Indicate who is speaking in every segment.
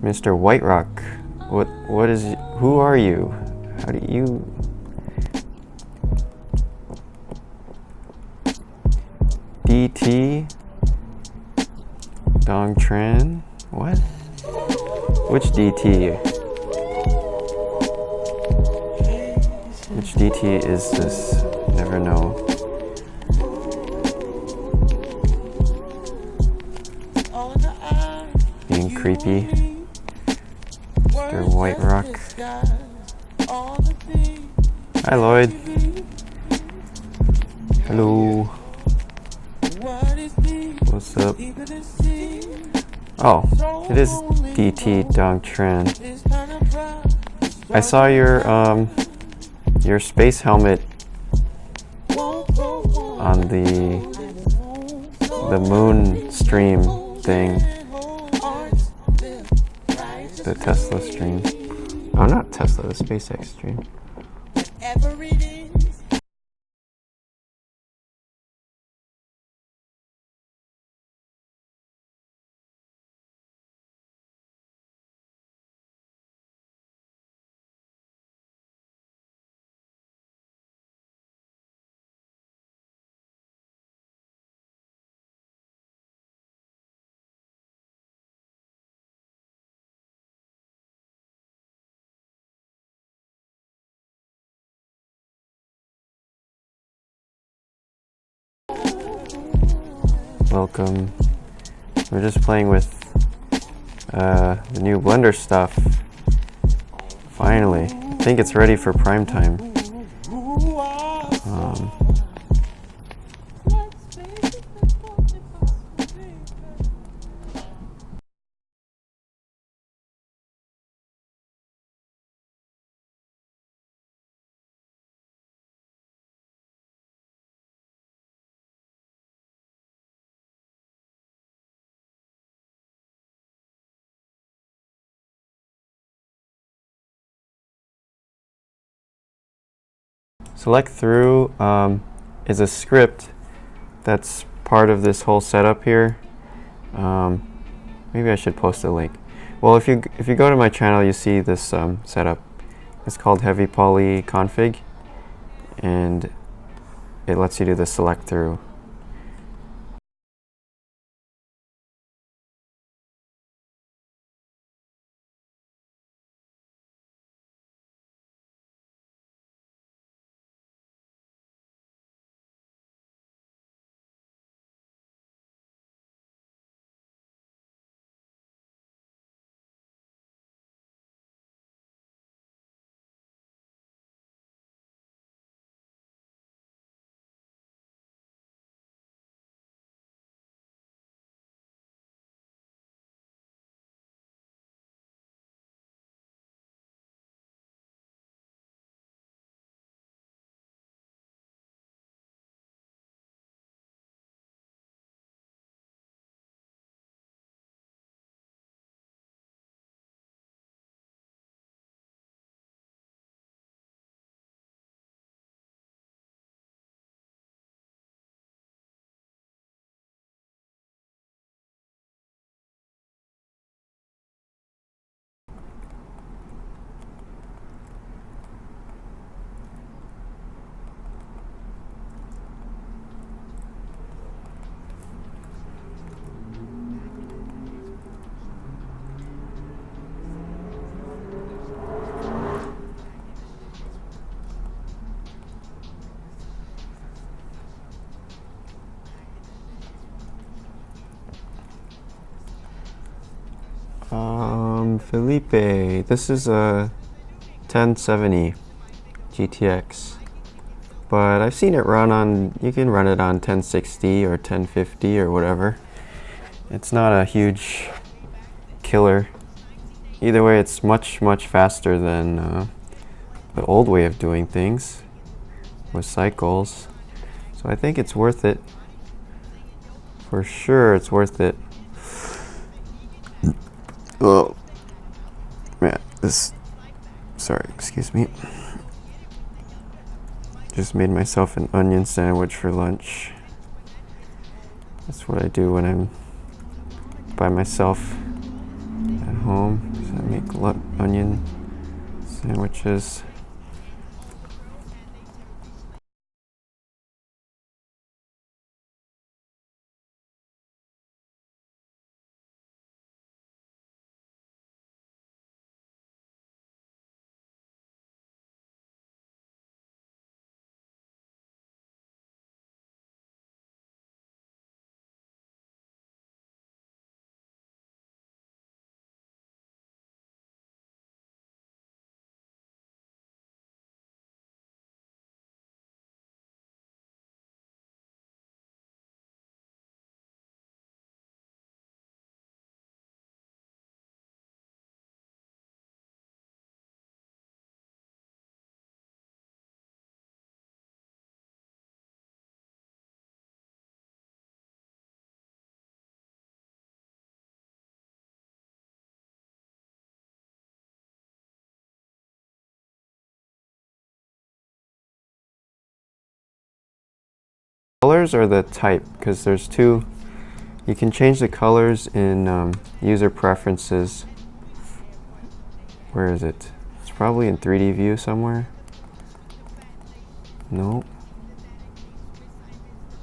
Speaker 1: Mr. White Rock. What is, who are you? How do you... DT? Dong Tran? What? Which DT? Which DT is this? Never know. Being creepy. Mr. White Rock. Hi Lloyd. Hello. What's up? Oh, it is DT Dong Tran. I saw your space helmet on the moon stream thing. The Tesla stream. Oh, not Tesla, the SpaceX stream. Welcome. We're just playing with the new Blender stuff. Finally. I think it's ready for prime time. Select through is a script that's part of this whole setup here. Maybe I should post a link. Well, if you go to my channel, you see this setup. It's called Heavypoly config, and it lets you do the select through. Felipe, this is a 1070 GTX, but I've seen it run on, you can run it on 1060 or 1050 or whatever. It's not a huge killer. Either way, it's much faster than the old way of doing things with cycles. So I think it's worth it. For sure, it's worth it. Oh, man, sorry, excuse me. Just made myself an onion sandwich for lunch. That's what I do when I'm by myself at home. make onion sandwiches. Colors or the type, because there's two. You can change the colors in user preferences. Where is it? It's probably in 3D view somewhere. Nope.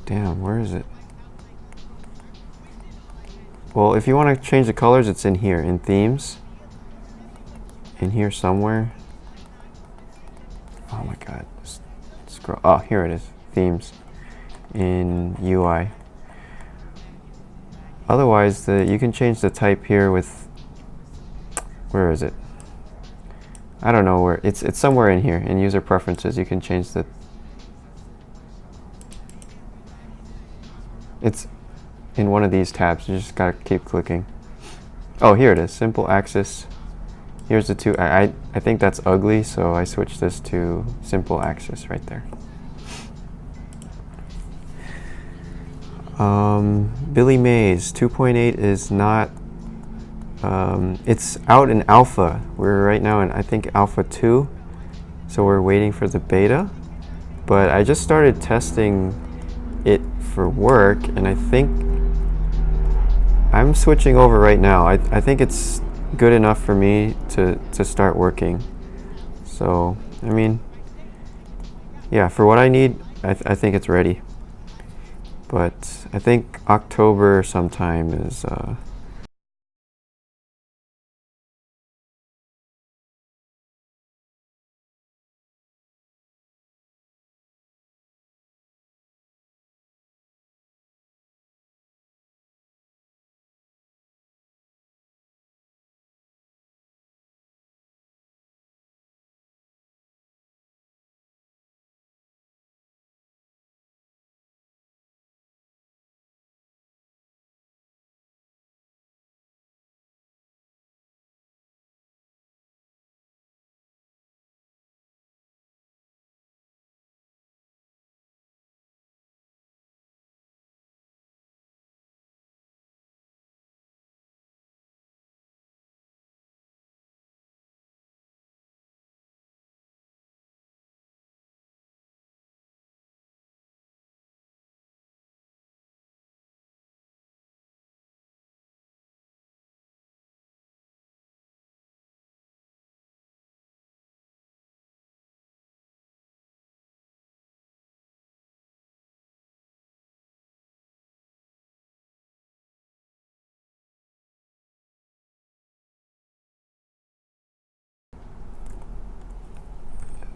Speaker 1: Damn, where is it? Well, if you want to change the colors, it's in here, in themes. In here somewhere. Oh my god. Scroll. Oh, here it is. Themes. In UI. Otherwise, you can change the type here with, where is it? I don't know where, it's somewhere in here, in user preferences. You can change the, it's in one of these tabs. You just gotta keep clicking. Oh, here it is, simple axis. Here's the two, I think that's ugly, so I switched this to simple axis right there. Billy Mays 2.8 is not, it's out in alpha. We're right now in, I think, alpha 2, so we're waiting for the beta. But I just started testing it for work, and I think I'm switching over right now. I think it's good enough for me to start working. So, I mean, yeah, for what I need, I think it's ready. But I think October sometime is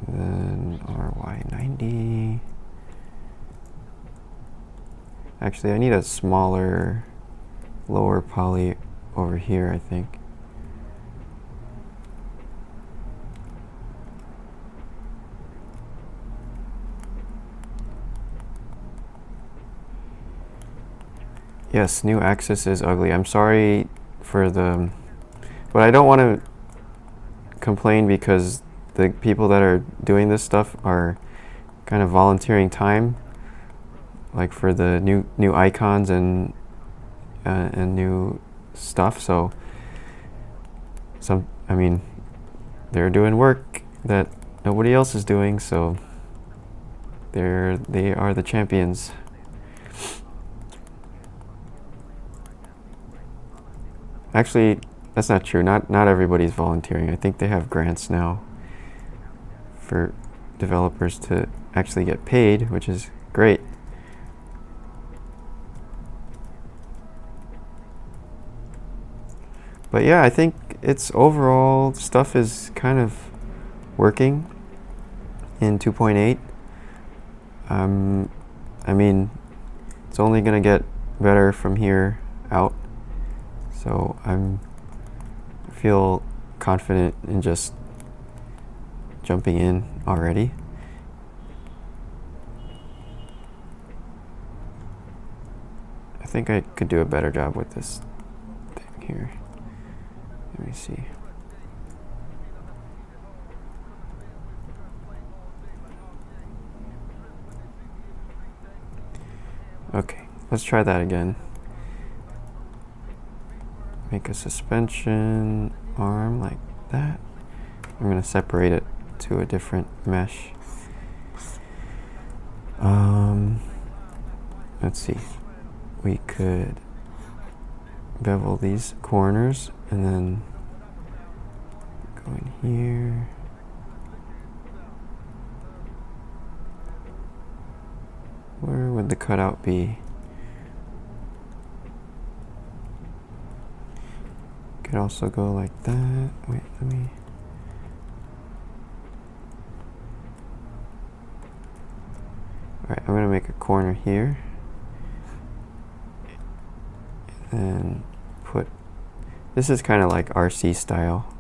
Speaker 1: then RY90. Actually, I need a smaller, lower poly over here, I think. Yes, new axis is ugly. I'm sorry for the, but I don't want to complain because the people that are doing this stuff are kind of volunteering time, like for the new icons and new stuff. So I mean, they're doing work that nobody else is doing, so they are the champions. Actually, that's not true. Not everybody's volunteering. I think they have grants now for developers to actually get paid, which is great. But yeah, I think it's overall stuff is kind of working in 2.8. I mean, it's only gonna get better from here out. So I feel confident in just jumping in already. I think I could do a better job with this thing here. Let me see. Okay, let's try that again. Make a suspension arm like that. I'm gonna separate it to a different mesh. Let's see. We could bevel these corners and then go in here. Where would the cutout be? Could also go like that. Wait, let me. Alright, I'm gonna make a corner here. And put, this is kind of like RC style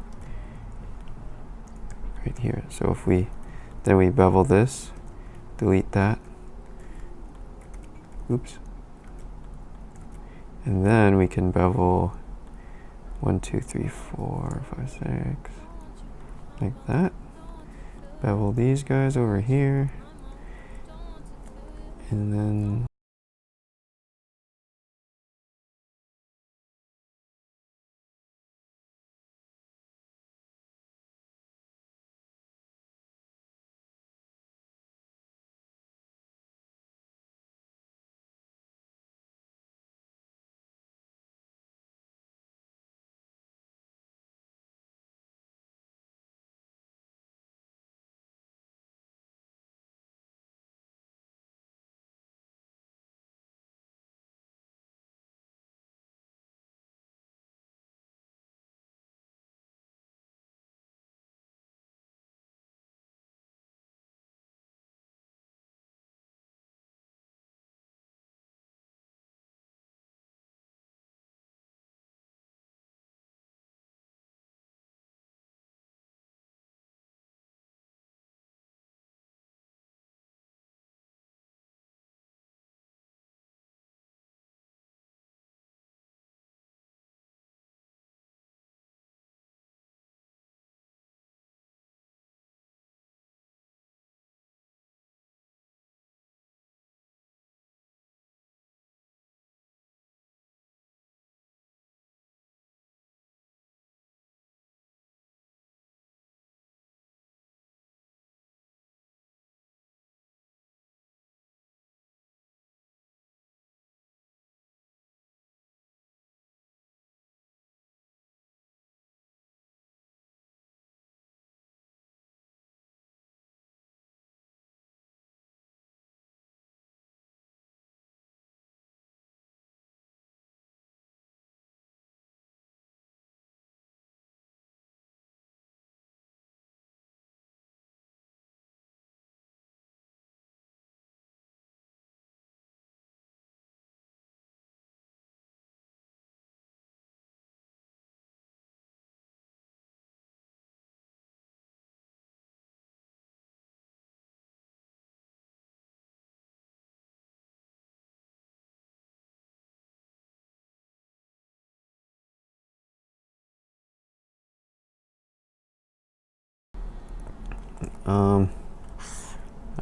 Speaker 1: right here. So if we, then we bevel this, delete that. Oops. And then we can bevel 1, 2, 3, 4, 5, 6, like that. Bevel these guys over here. And then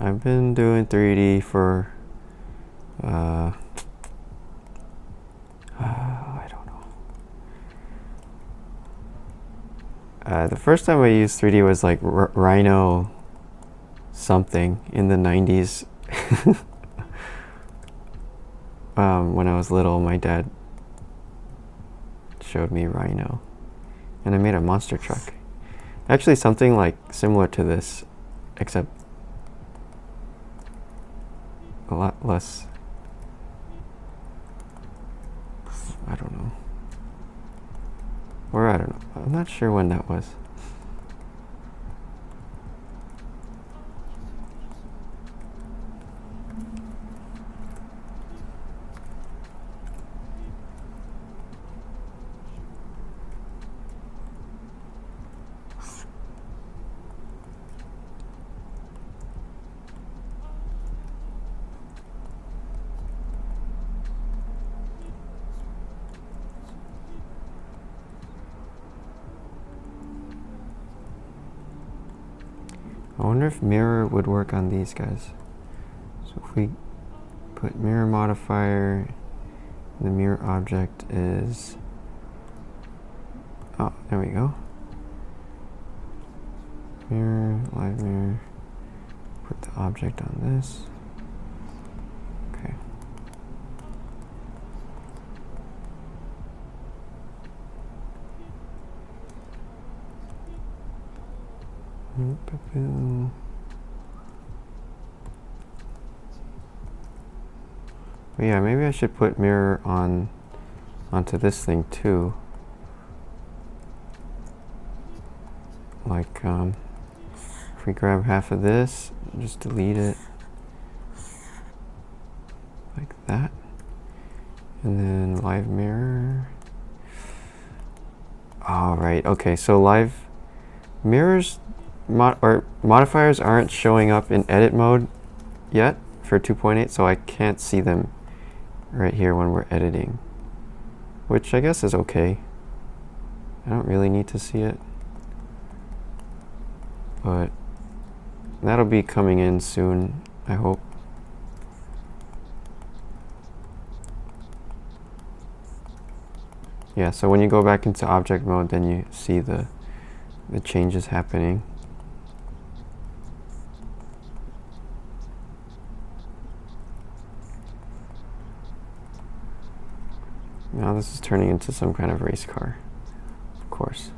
Speaker 1: I've been doing 3D for I don't know. The first time I used 3D was like Rhino something in the 90s. When I was little, my dad showed me Rhino. and I made a monster truck. Actually, something like similar to this, except a lot less. I don't know. Or I don't know. I'm not sure when that was. I wonder if mirror would work on these guys. So if we put mirror modifier, the mirror object is, oh, there we go. Mirror, live mirror, put the object on this. Okay. But yeah, maybe I should put mirror onto this thing too. Like, if we grab half of this, just delete it like that, and then live mirror. All right. Okay. So live mirrors or modifiers aren't showing up in edit mode yet for 2.8, so I can't see them right here when we're editing, which I guess is okay. I don't really need to see it, but that'll be coming in soon, I hope. Yeah, so when you go back into object mode, then you see the changes happening. Now this is turning into some kind of race car, of course.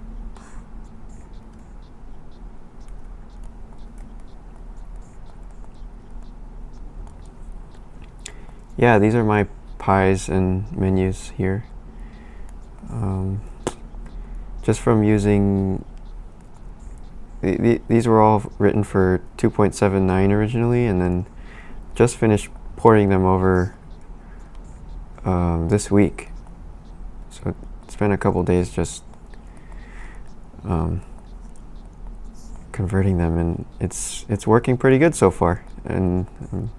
Speaker 1: Yeah, these are my pies and menus here. Just from using, these were all written for 2.79 originally, and then just finished porting them over this week. So it's been a couple days just converting them, and it's working pretty good so far, and I'm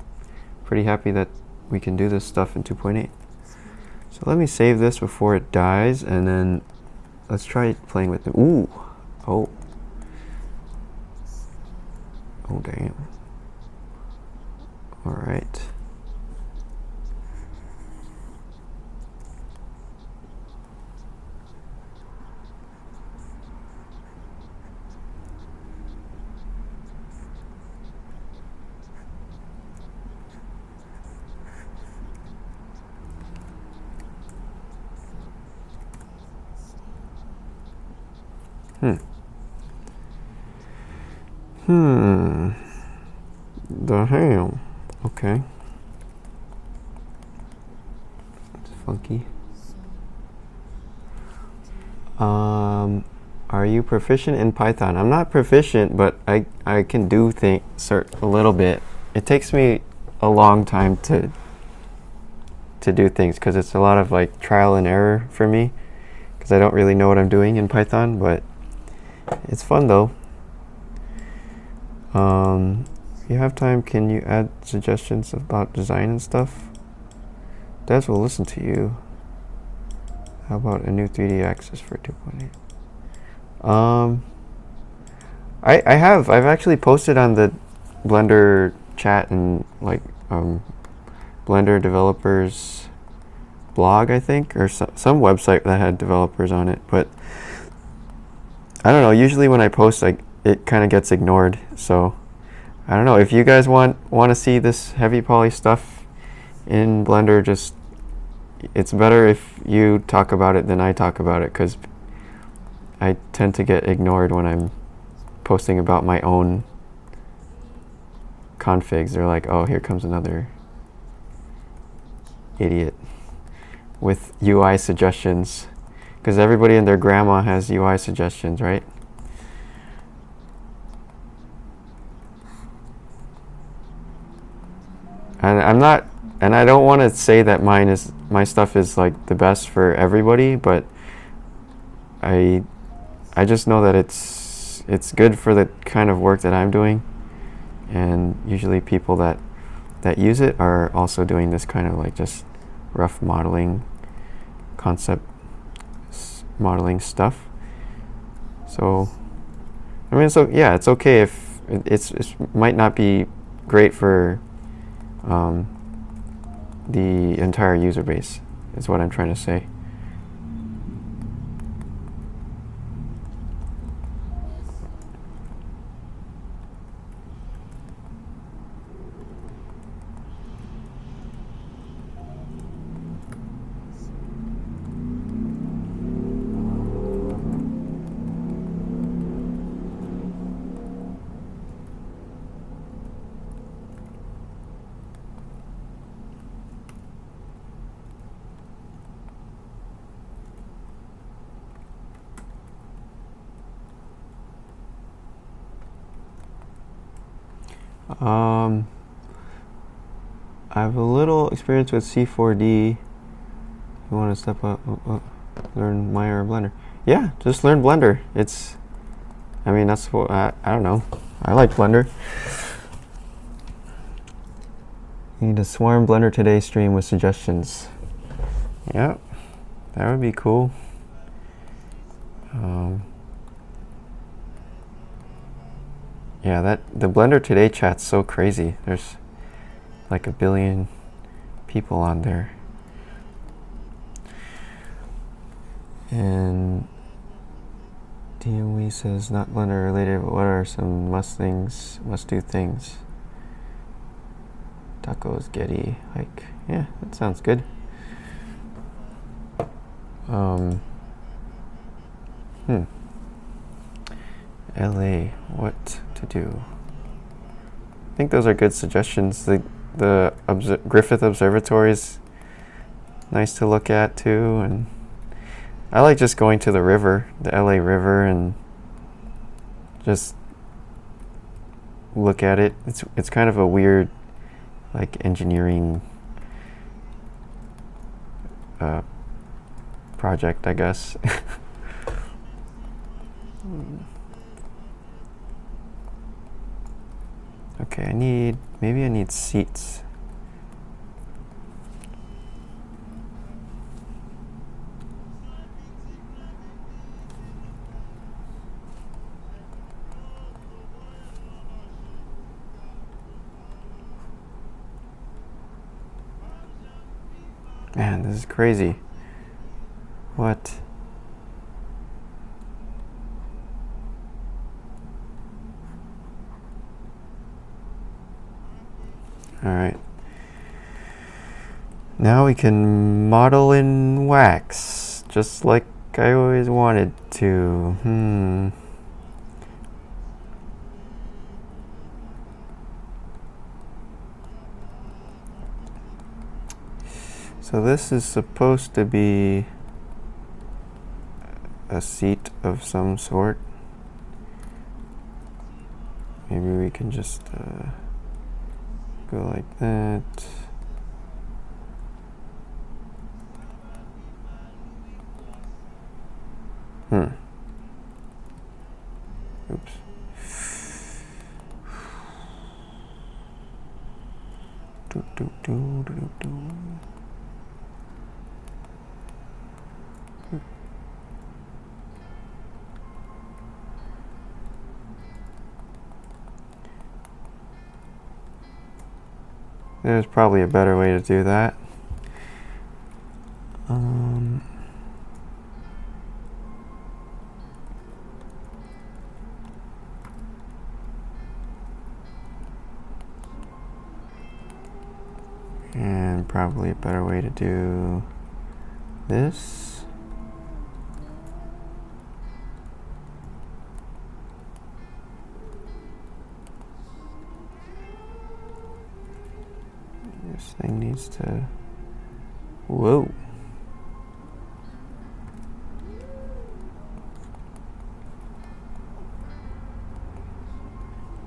Speaker 1: pretty happy that we can do this stuff in 2.8. So let me save this before it dies, and then let's try playing with it. Ooh, oh damn. All right. The hell? Okay. It's funky. Are you proficient in Python? I'm not proficient, but I can do things a little bit. It takes me a long time to do things because it's a lot of like trial and error for me because I don't really know what I'm doing in Python, but it's fun though. If you have time, can you add suggestions about design and stuff? Devs will listen to you. How about a new 3D axis for 2.8? I've actually posted on the Blender chat and like Blender developers blog, I think, or some website that had developers on it, but I don't know, usually when I post, like, it kind of gets ignored, so I don't know. If you guys want to see this Heavypoly stuff in Blender, just, it's better if you talk about it than I talk about it, because I tend to get ignored when I'm posting about my own configs. They're like, oh, here comes another idiot with UI suggestions, because everybody and their grandma has UI suggestions, right? And I don't want to say that my stuff is like the best for everybody, but I just know that it's good for the kind of work that I'm doing, and usually people that use it are also doing this kind of like just rough modeling, concept modeling stuff. So I mean, so yeah, it's okay if it might not be great for the entire user base, is what I'm trying to say. I have a little experience with C4D. You want to step up, learn Maya or Blender? Yeah, just learn Blender. I mean, that's what, I don't know. I like Blender. You need a Swarm Blender Today stream with suggestions. Yep, that would be cool. Yeah, the Blender Today chat's so crazy. There's like 1 billion people on there. And DMW says not Blender related, but what are some must do things? Tacos, Getty, hike. Yeah, that sounds good. LA, what to do? I think those are good suggestions. The Griffith Observatory is nice to look at too, and I like just going to the river, the LA River, and just look at it. It's kind of a weird, like, engineering project, I guess. Okay, maybe I need seats. Man, this is crazy. What? All right. Now we can model in wax, just like I always wanted to. So this is supposed to be a seat of some sort. Maybe we can just go like that. Oops. There's probably a better way to do that. And probably a better way to do this. This thing needs to... Whoa.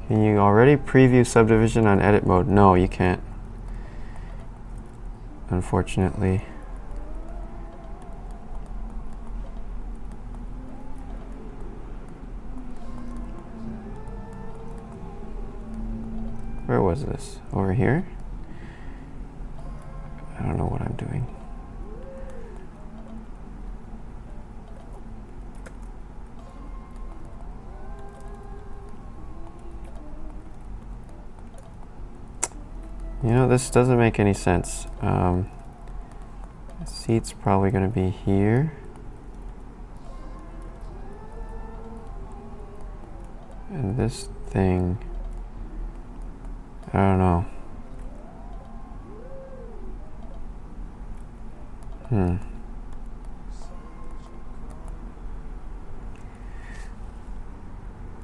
Speaker 1: Can you already preview subdivision on edit mode? No, you can't. Unfortunately. Where was this? Over here? I don't know what I'm doing. You know, this doesn't make any sense. The seat's probably going to be here. And this thing, I don't know.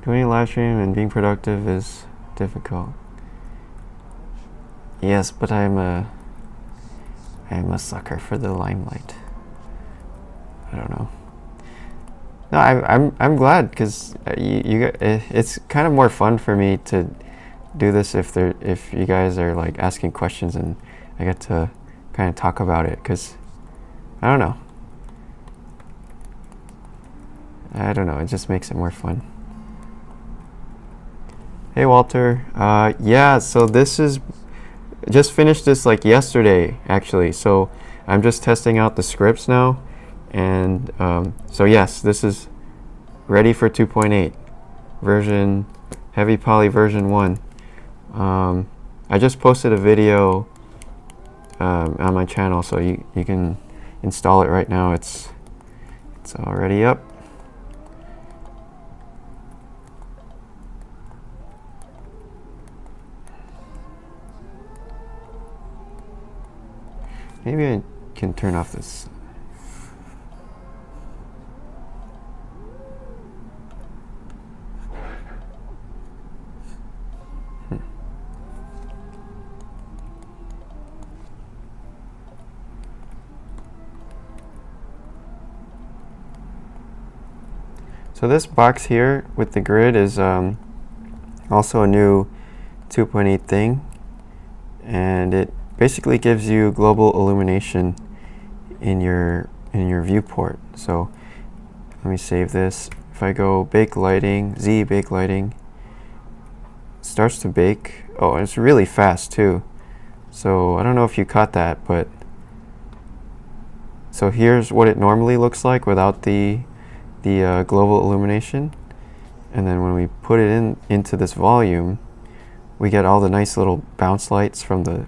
Speaker 1: Doing a live stream and being productive is difficult. Yes, but I'm a sucker for the limelight. I don't know. No, I'm glad because it's kind of more fun for me to do this if you guys are like asking questions and I get to kind of talk about it, because I don't know. It just makes it more fun. Hey Walter. Yeah, so this is just finished this like yesterday actually, so I'm just testing out the scripts now, and so yes, this is ready for 2.8 version, Heavypoly version 1. I just posted a video on my channel, so you can install it right now. It's already up. Maybe I can turn off this. So this box here with the grid is also a new 2.8 thing, and it basically gives you global illumination in your viewport. So let me save this. If I go bake lighting, Z bake lighting, starts to bake. Oh, and it's really fast too. So I don't know if you caught that, but so here's what it normally looks like without the global illumination, and then when we put it into this volume, we get all the nice little bounce lights from the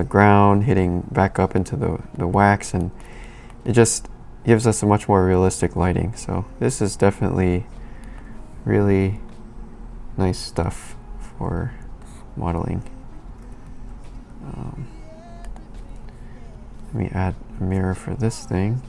Speaker 1: ground hitting back up into the wax, and it just gives us a much more realistic lighting. So this is definitely really nice stuff for modeling. Let me add a mirror for this thing.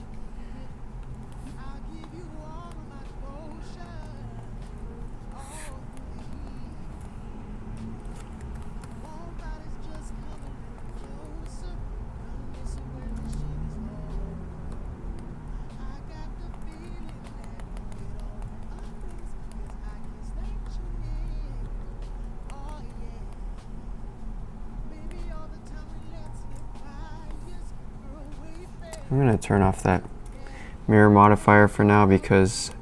Speaker 1: I'm going to turn off that mirror modifier for now because,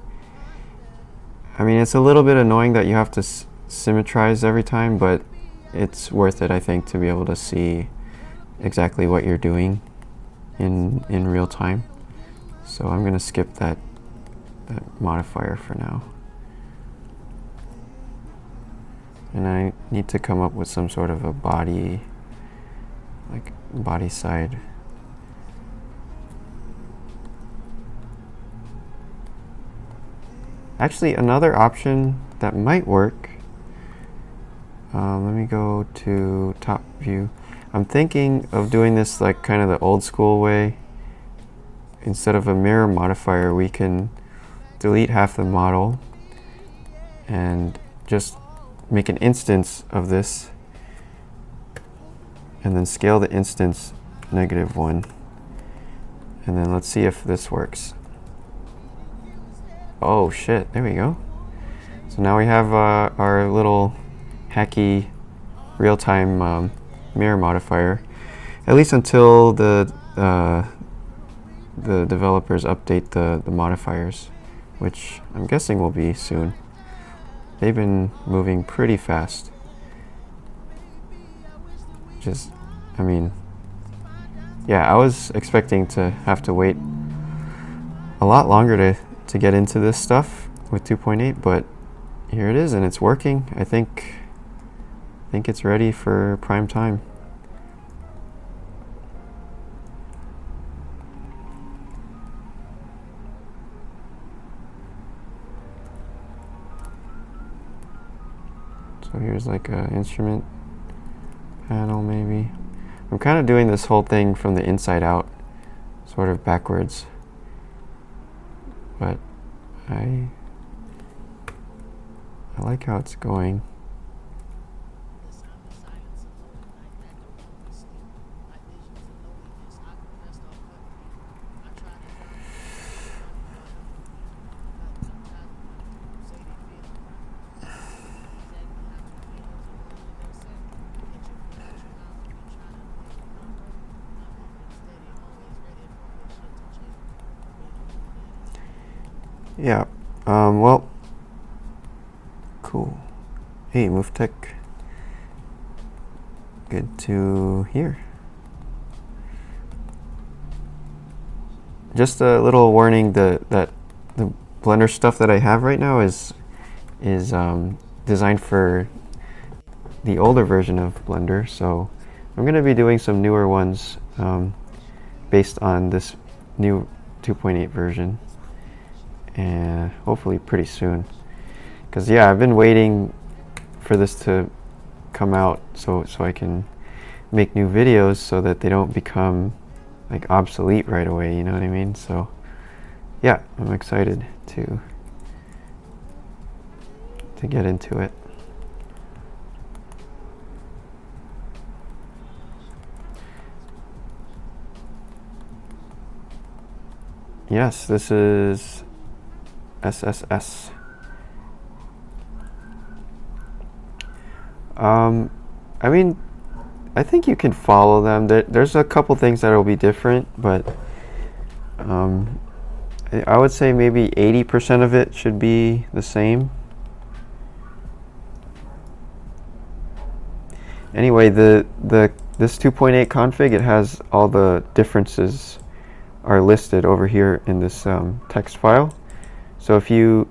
Speaker 1: I mean, it's a little bit annoying that you have to symmetrize every time, but it's worth it, I think, to be able to see exactly what you're doing in real time. So I'm going to skip that modifier for now. And I need to come up with some sort of a body, like body side. Actually, another option that might work, let me go to top view. I'm thinking of doing this like kind of the old school way. Instead of a mirror modifier, we can delete half the model and just make an instance of this, and then scale the instance -1. And then let's see if this works. Oh shit, there we go. So now we have our little hacky real-time mirror modifier, at least until the developers update the modifiers, which I'm guessing will be soon. They've been moving pretty fast. Just, I mean, yeah, I was expecting to have to wait a lot longer to get into this stuff with 2.8, but here it is, and it's working. I think it's ready for prime time. So here's like an instrument panel maybe. I'm kind of doing this whole thing from the inside out, sort of backwards. But I like how it's going. Yeah, well, cool. Hey, move tech. Good to hear. Just a little warning that the Blender stuff that I have right now is designed for the older version of Blender, so I'm going to be doing some newer ones based on this new 2.8 version, and hopefully pretty soon. Because yeah, I've been waiting for this to come out so I can make new videos so that they don't become like obsolete right away, you know what I mean? So yeah, I'm excited to get into it. Yes, this is SSS. I mean, I think you can follow them. There's a couple things that will be different, but I would say maybe 80% of it should be the same. Anyway, this 2.8 config, it has all the differences are listed over here in this text file. So if you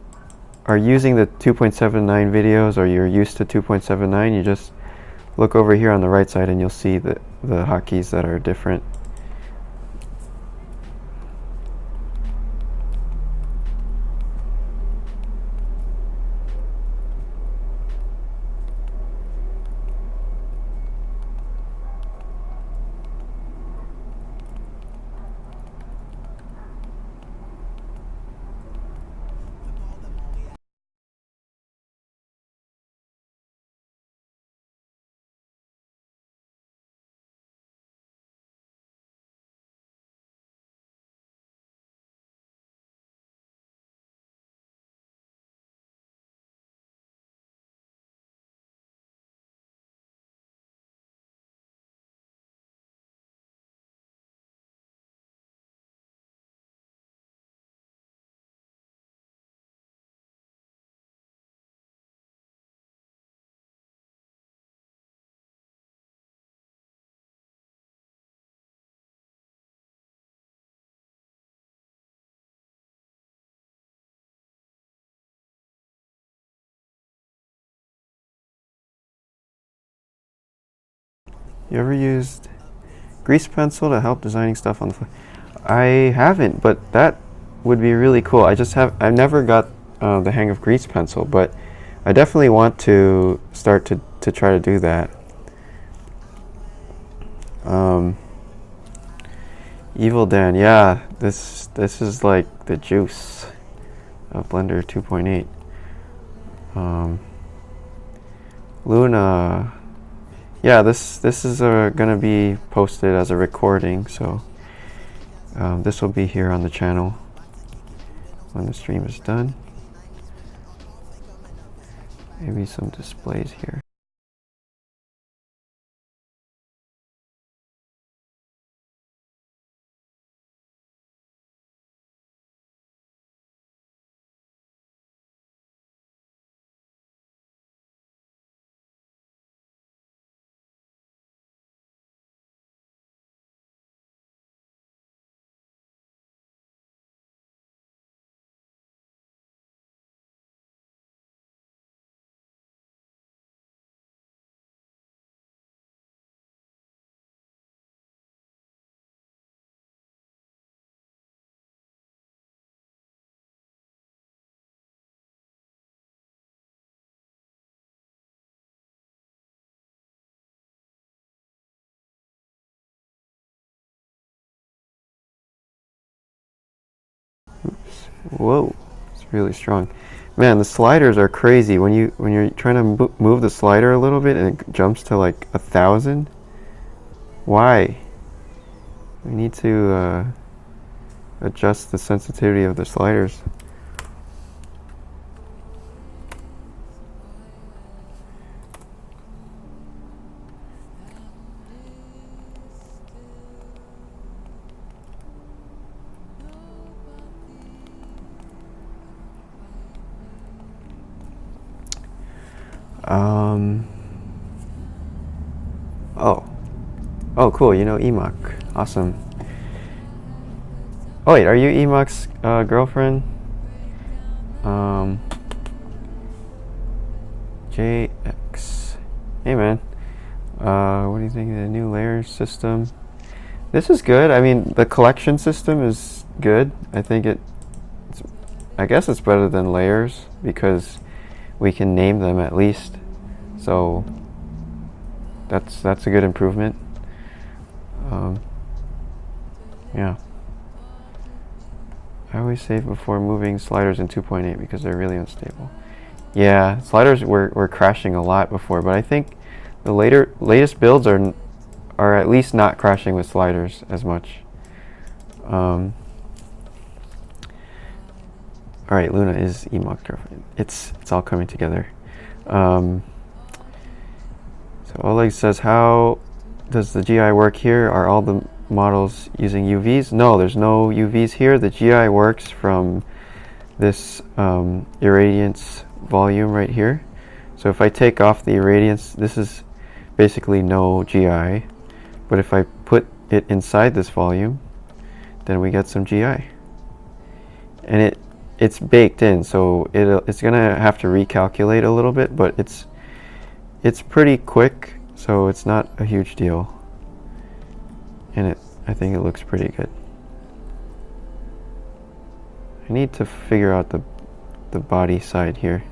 Speaker 1: are using the 2.79 videos, or you're used to 2.79, you just look over here on the right side and you'll see the hotkeys that are different. You ever used grease pencil to help designing stuff on the fly? I haven't, but that would be really cool. I've never got the hang of grease pencil, but I definitely want to start to try to do that. Evil Dan, yeah, this is like the juice of Blender 2.8. Luna, yeah, this is gonna be posted as a recording, so this will be here on the channel when the stream is done. Maybe some displays here. Whoa, it's really strong. Man, the sliders are crazy. When you're trying to move the slider a little bit and it jumps to like 1,000. Why? We need to adjust the sensitivity of the sliders. Oh, cool. You know Emok. Awesome. Oh wait, are you Emok's girlfriend? JX. Hey man. What do you think of the new layer system? This is good. I mean, the collection system is good. I think I guess it's better than layers because we can name them at least. So that's a good improvement. Yeah. I always save before moving sliders in 2.8 because they're really unstable. Yeah, sliders were crashing a lot before, but I think the latest builds are at least not crashing with sliders as much. All right, Luna is Emok girlfriend. It's all coming together. So Oleg says, how does the GI work here? Are all the models using UVs? No, there's no UVs here. The GI works from this irradiance volume right here. So if I take off the irradiance, this is basically no GI. But if I put it inside this volume, then we get some GI. And it's baked in, so it's gonna have to recalculate a little bit, but it's pretty quick, so it's not a huge deal. And I think it looks pretty good. I need to figure out the body side here.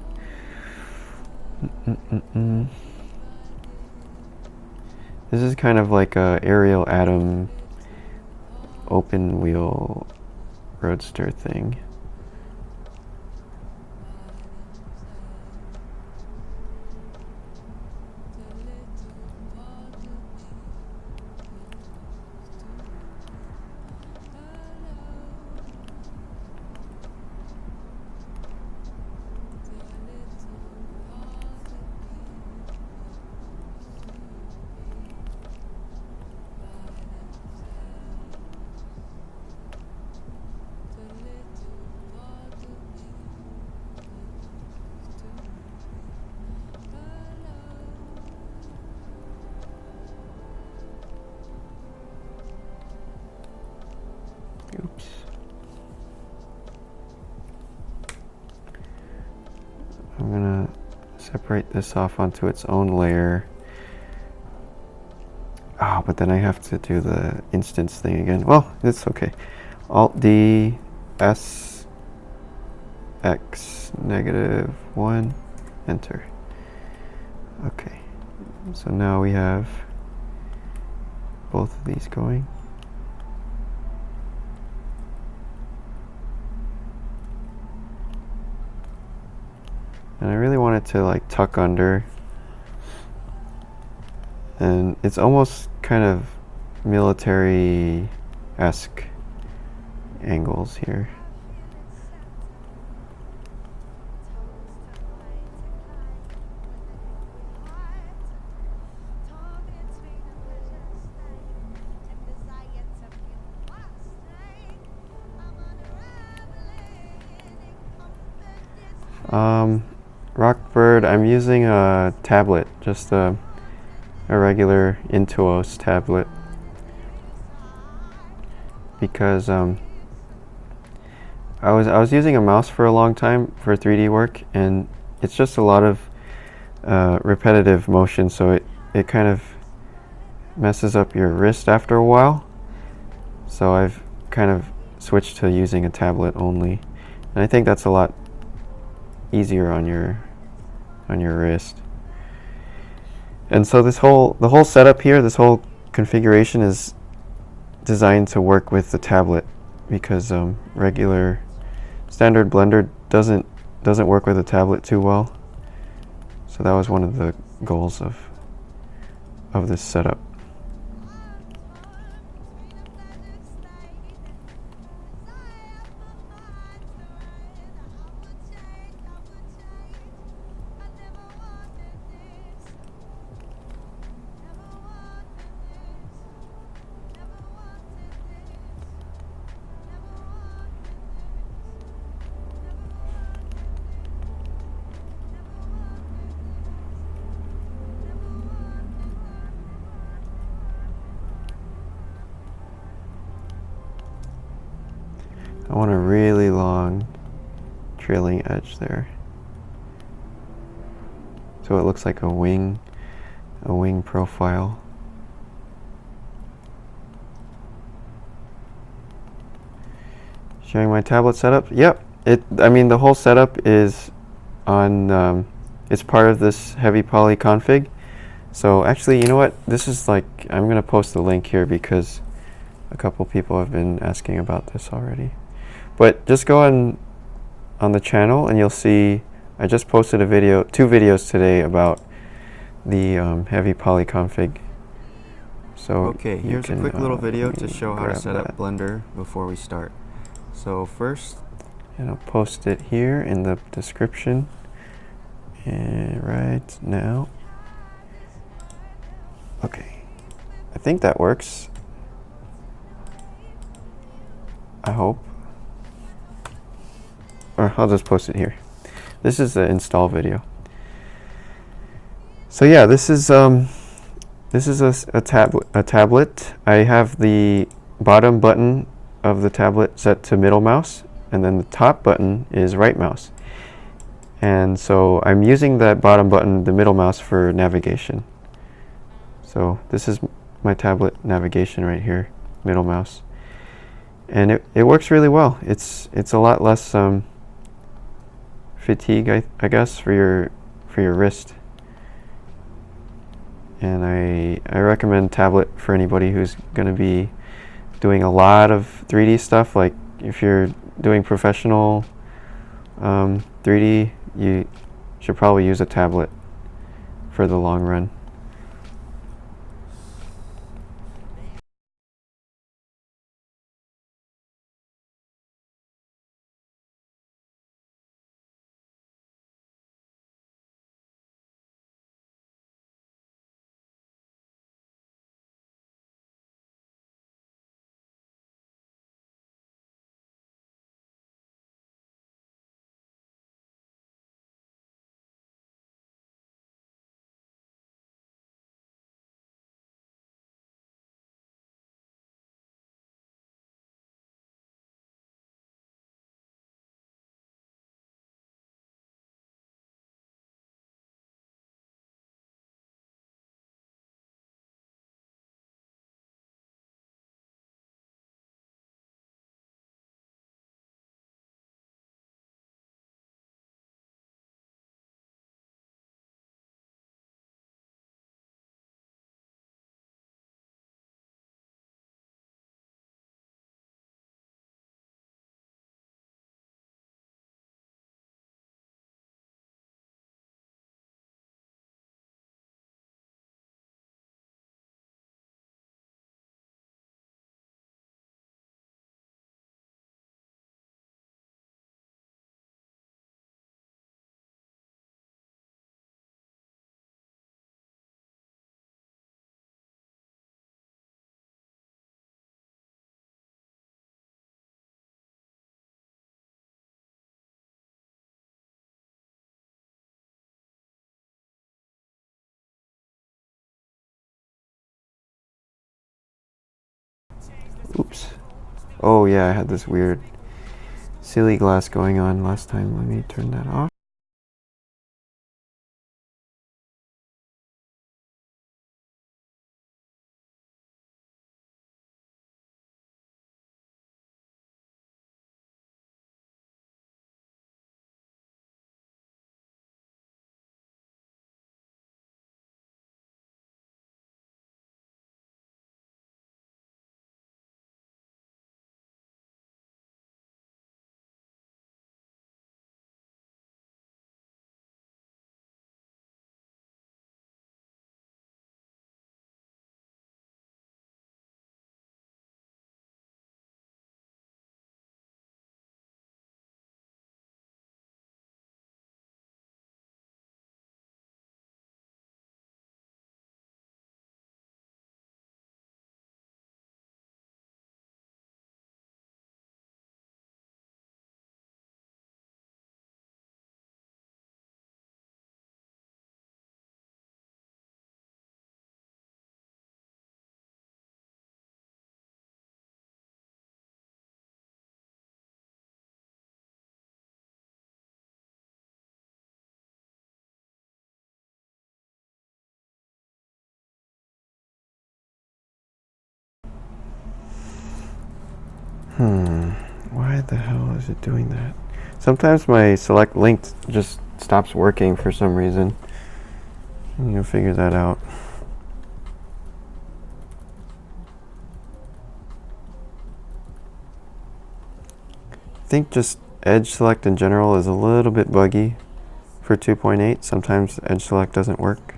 Speaker 1: This is kind of like a Ariel Atom open wheel roadster thing. Oops. I'm gonna separate this off onto its own layer. But then I have to do the instance thing again. Well, it's okay. Alt D S X -1 enter. Okay. So now we have both of these going. And I really want it to like tuck under. And it's almost kind of military-esque angles here. Rockbird, I'm using a tablet, just a regular Intuos tablet, because I was using a mouse for a long time for 3D work, and it's just a lot of repetitive motion, so it kind of messes up your wrist after a while. So I've kind of switched to using a tablet only, and I think that's a lot easier on your wrist. And so the whole setup here, this whole configuration is designed to work with the tablet, because regular standard Blender doesn't work with a tablet too well. So that was one of the goals of this setup. I want a really long trailing edge there, so it looks like a wing profile. Showing my tablet setup. Yep, I mean, the whole setup is on. It's part of this Heavypoly config. So actually, you know what? This is like, I'm gonna post the link here because a couple people have been asking about this already. But just go on the channel and you'll see I just posted a video, 2 videos today about the Heavypoly config. So okay, here's a quick little video to show how to set up
Speaker 2: that.
Speaker 1: Blender before we start. So first,
Speaker 2: And I'll post it here in the description. And right now. Okay, I think that works. I hope. Or I'll just post it here. This is the install video. So yeah, this is a tablet. I have the bottom button of the tablet set to middle mouse, and then the top button is right mouse. And so I'm using that bottom button, the middle mouse, for navigation. So this is my tablet navigation right here, middle mouse. And it works really well. It's a lot less fatigue, I guess, for your wrist. And I recommend tablet for anybody who's going to be doing a lot of 3D stuff. Like if you're doing professional 3D, you should probably use a tablet for the long run. Oops. Oh yeah, I had this weird silly glass going on last time. Let me turn that off. Why the hell is it doing that? Sometimes my select link just stops working for some reason. I'm gonna figure that out. I think just edge select in general is a little bit buggy for 2.8. Sometimes edge select doesn't work.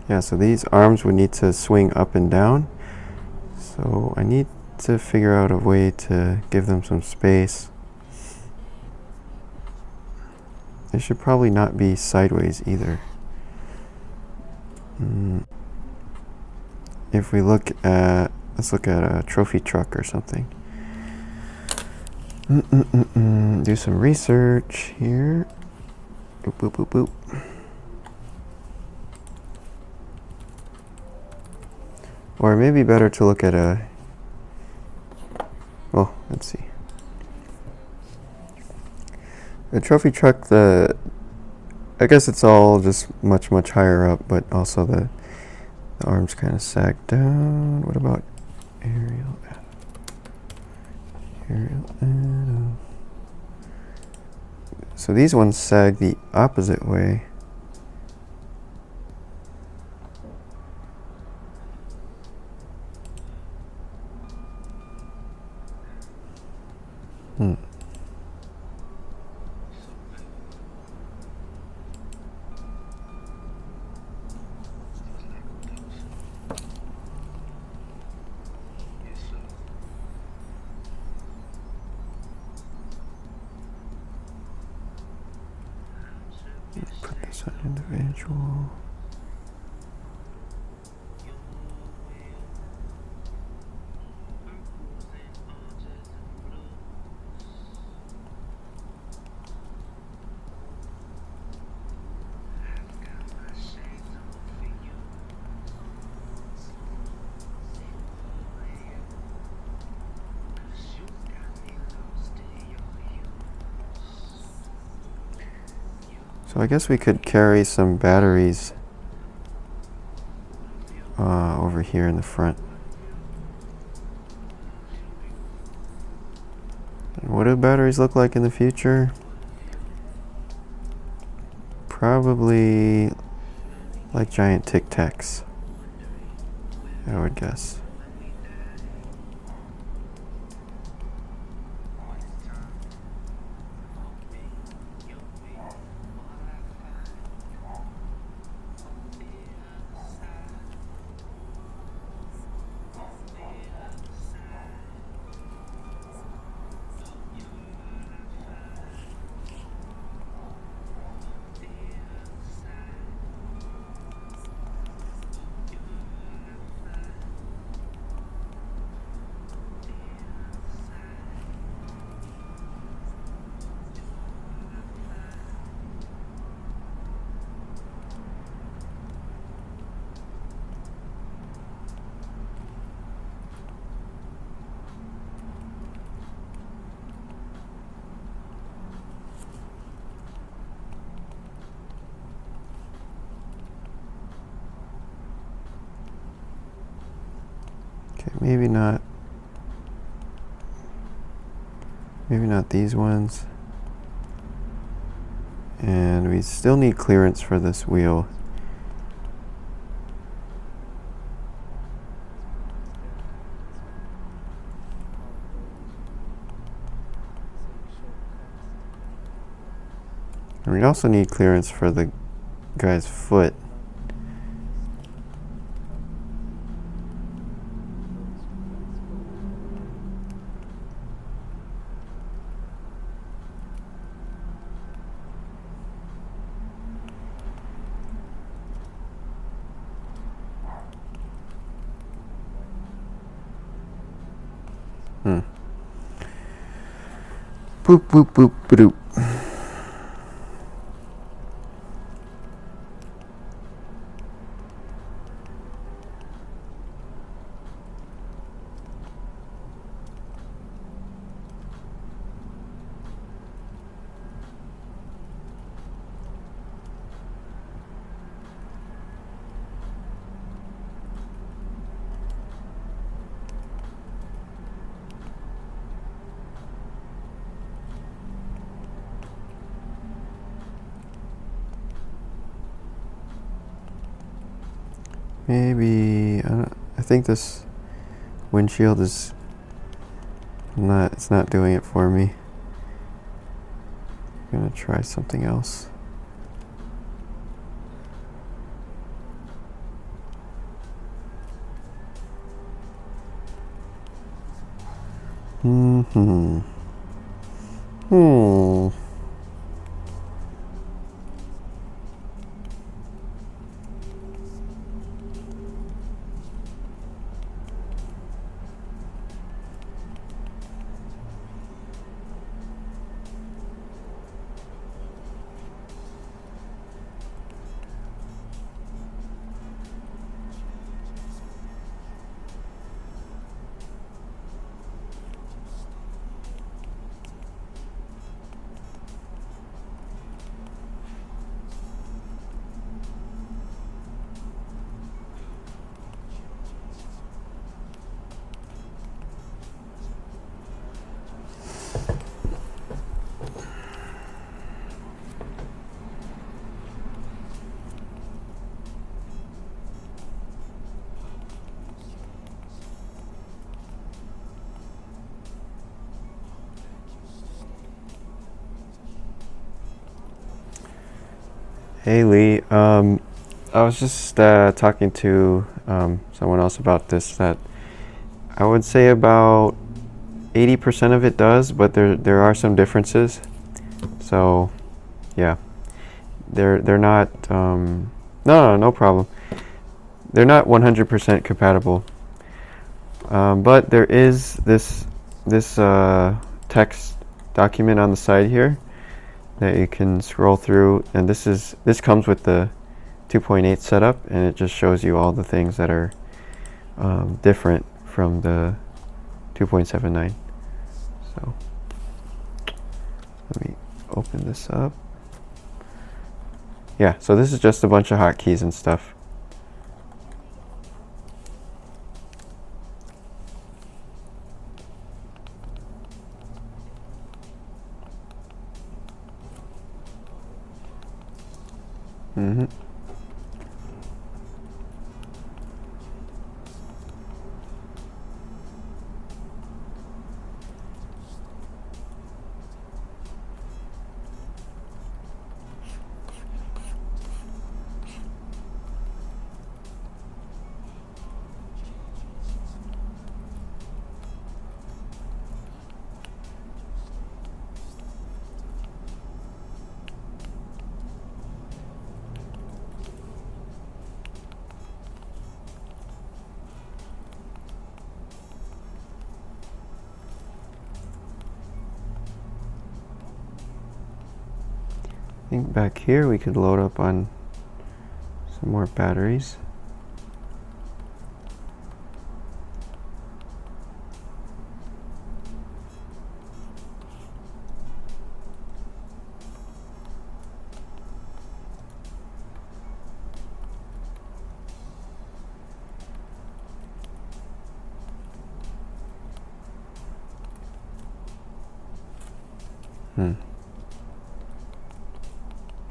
Speaker 2: Yeah, so these arms would need to swing up and down. So I need to figure out a way to give them some space. They should probably not be sideways either. If we look at, let's look at a trophy truck or something. Do some research here. Boop, boop, boop, boop. Or maybe better to look at a, well, let's see. The trophy truck, I guess it's all just much, much higher up, but also the arms kind of sag down. What about aerial? Aerial. So these ones sag the opposite way. an individual. So I guess we could carry some batteries over here in the front. And what do batteries look like in the future? Probably like giant Tic Tacs, I would guess. Okay, maybe not these ones. And we still need clearance for this wheel. And we also need clearance for the guy's foot. Boop, boop, boop, boop. Maybe, I think this windshield is it's not doing it for me. I'm gonna try something else. Hey Lee, I was just talking to someone else about this, that I would say about 80% of it does, but there are some differences. So yeah, they're not no problem. They're not 100% compatible. But there is this text document on the side here that you can scroll through, and this comes with the 2.8 setup, and it just shows you all the things that are different from the 2.79. So let me open this up. Yeah, so this is just a bunch of hotkeys and stuff. Mm-hmm. I think back here we could load up on some more batteries.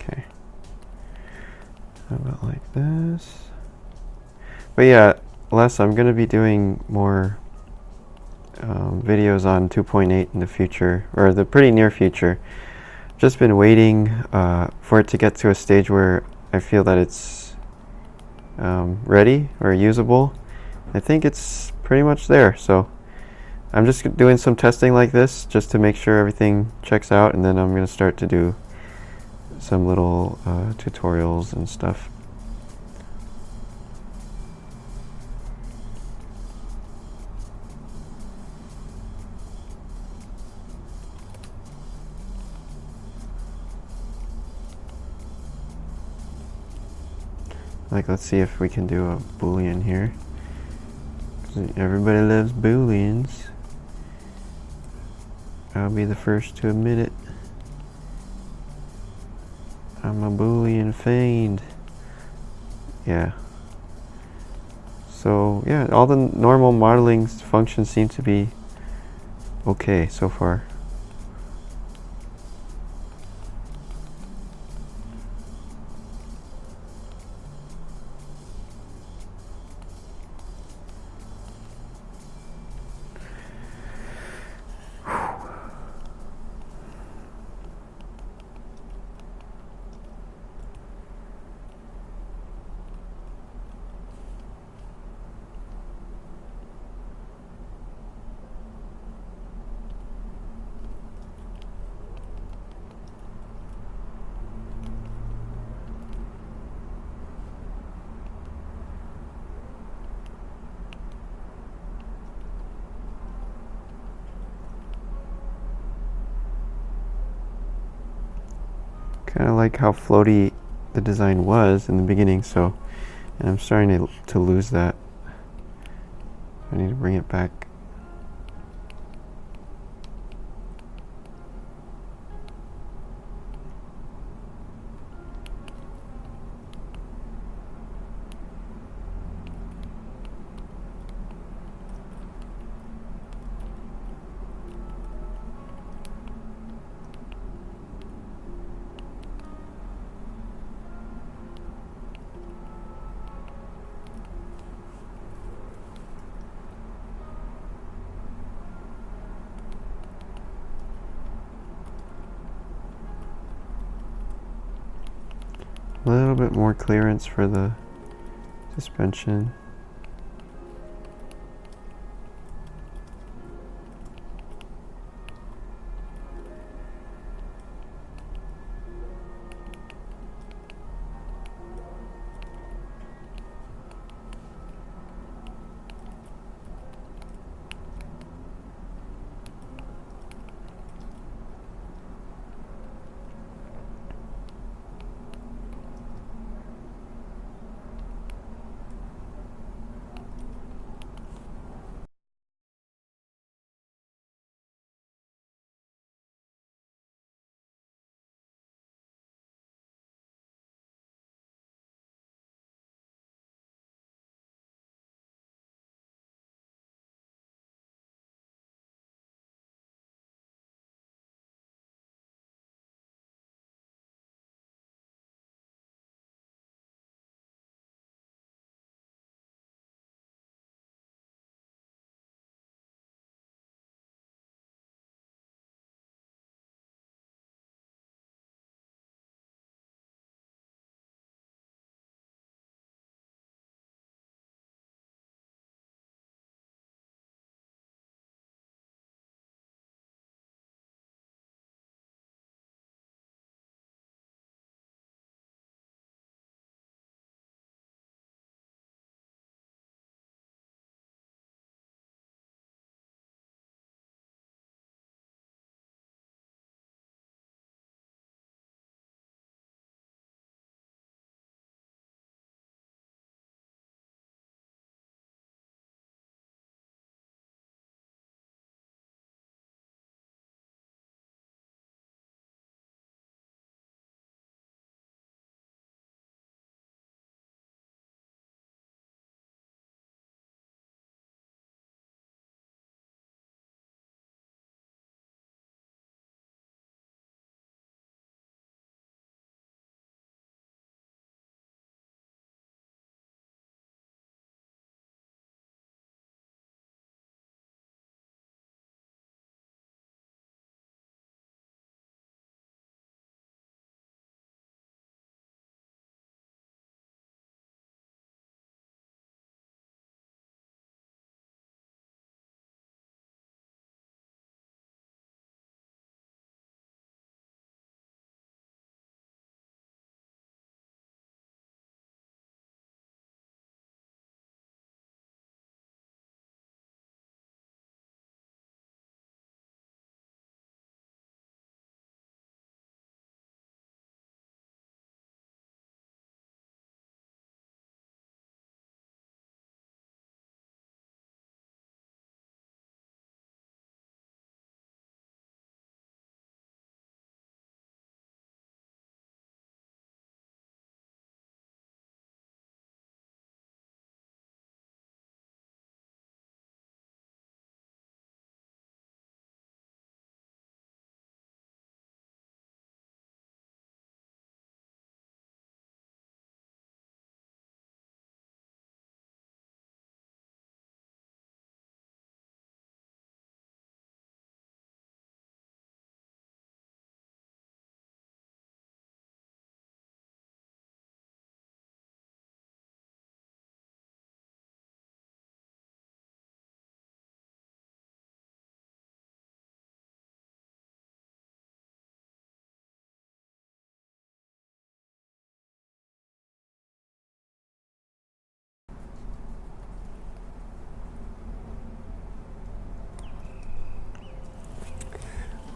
Speaker 2: Okay. How about like this? But yeah, Les, I'm going to be doing more videos on 2.8 in the future, or the pretty near future. Just been waiting for it to get to a stage where I feel that it's ready or usable. I think it's pretty much there, so I'm just doing some testing like this just to make sure everything checks out, and then I'm going to start to do some little tutorials and stuff. Like, let's see if we can do a Boolean here. Everybody loves Booleans. I'll be the first to admit it. I'm a Boolean fiend. Yeah. So, yeah, all the normal modeling functions seem to be okay so far. Kind of like how floaty the design was in the beginning, so, and I'm starting to lose that. I need to bring it back. A little bit more clearance for the suspension.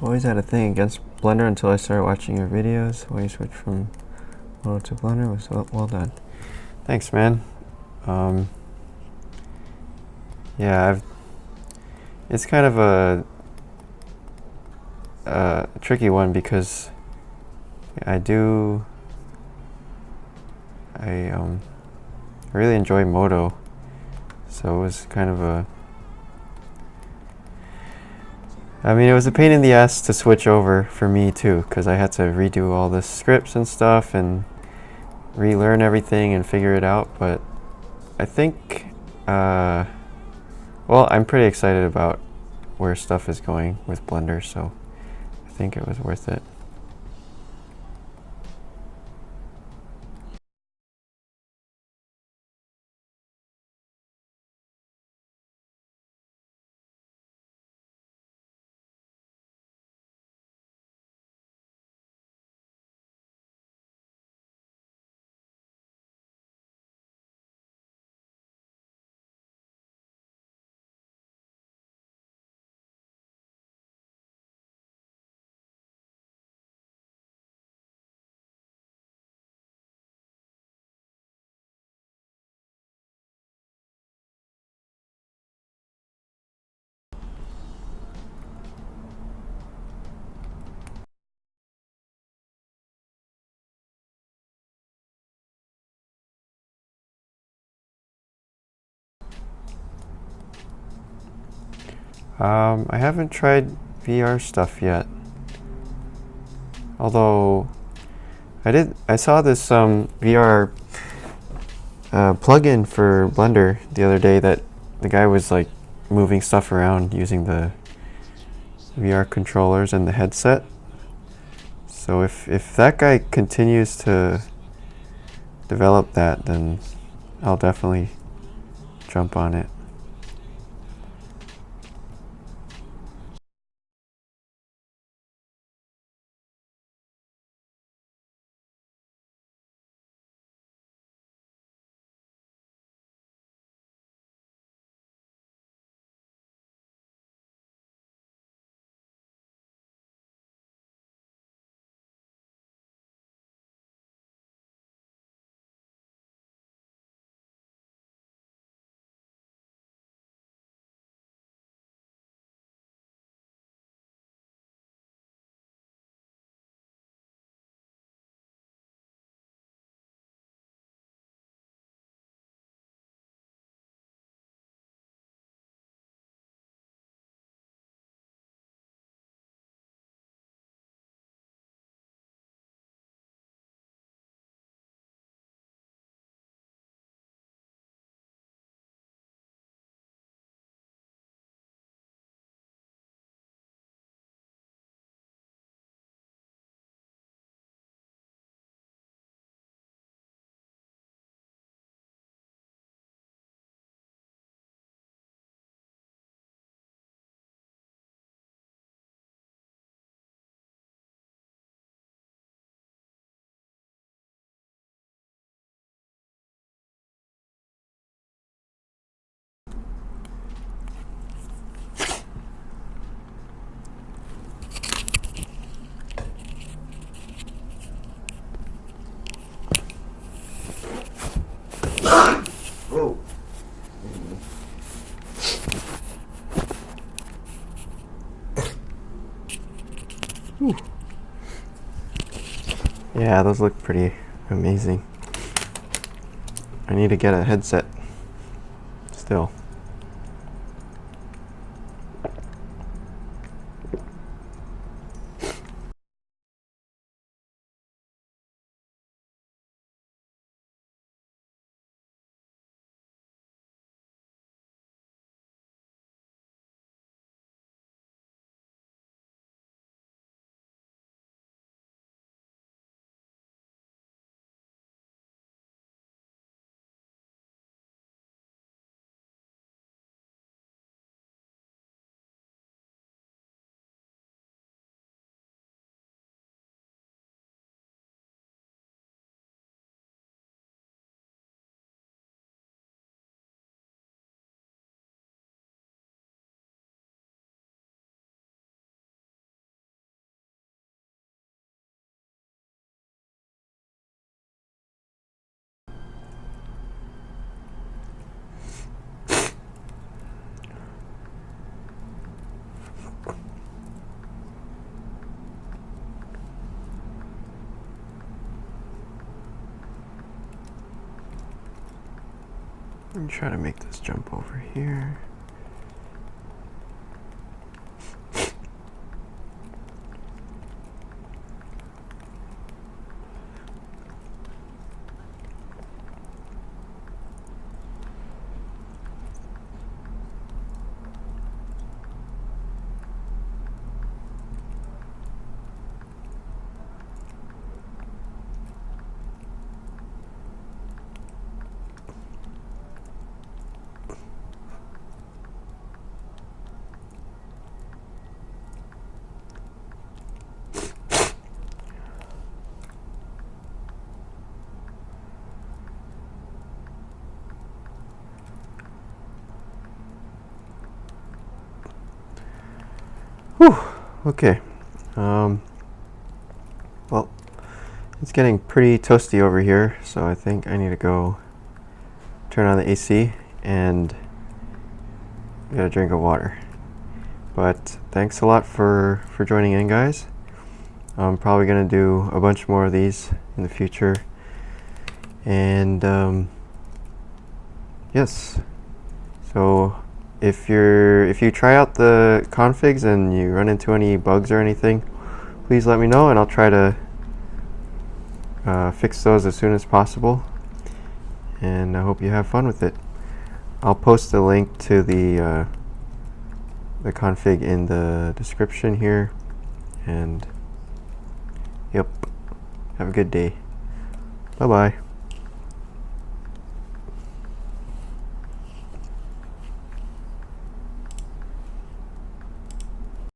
Speaker 1: always had a thing against Blender until I started watching your videos. When you switch from Moto to Blender was well done. Thanks, man. Yeah, it's kind of a tricky one because I really enjoy Moto, so it was kind of it was a pain in the ass to switch over for me too, because I had to redo all the scripts and stuff and relearn everything and figure it out. But I think, well, I'm pretty excited about where stuff is going with Blender, so I think it was worth it. I haven't tried VR stuff yet. Although I saw this VR plugin for Blender the other day that the guy was like moving stuff around using the VR controllers and the headset. So if that guy continues to develop that, then I'll definitely jump on it. Whoa. Yeah, those look pretty amazing. I need to get a headset still. I'm trying to make this jump over here. Whew, okay. Well, it's getting pretty toasty over here, so I think I need to go turn on the AC and get a drink of water. But thanks a lot for joining in, guys. I'm probably going to do a bunch more of these in the future. And yes, so if you try out the configs and you run into any bugs or anything, please let me know and I'll try to fix those as soon as possible. And I hope you have fun with it. I'll post a link to the config in the description here. And yep, have a good day. Bye bye.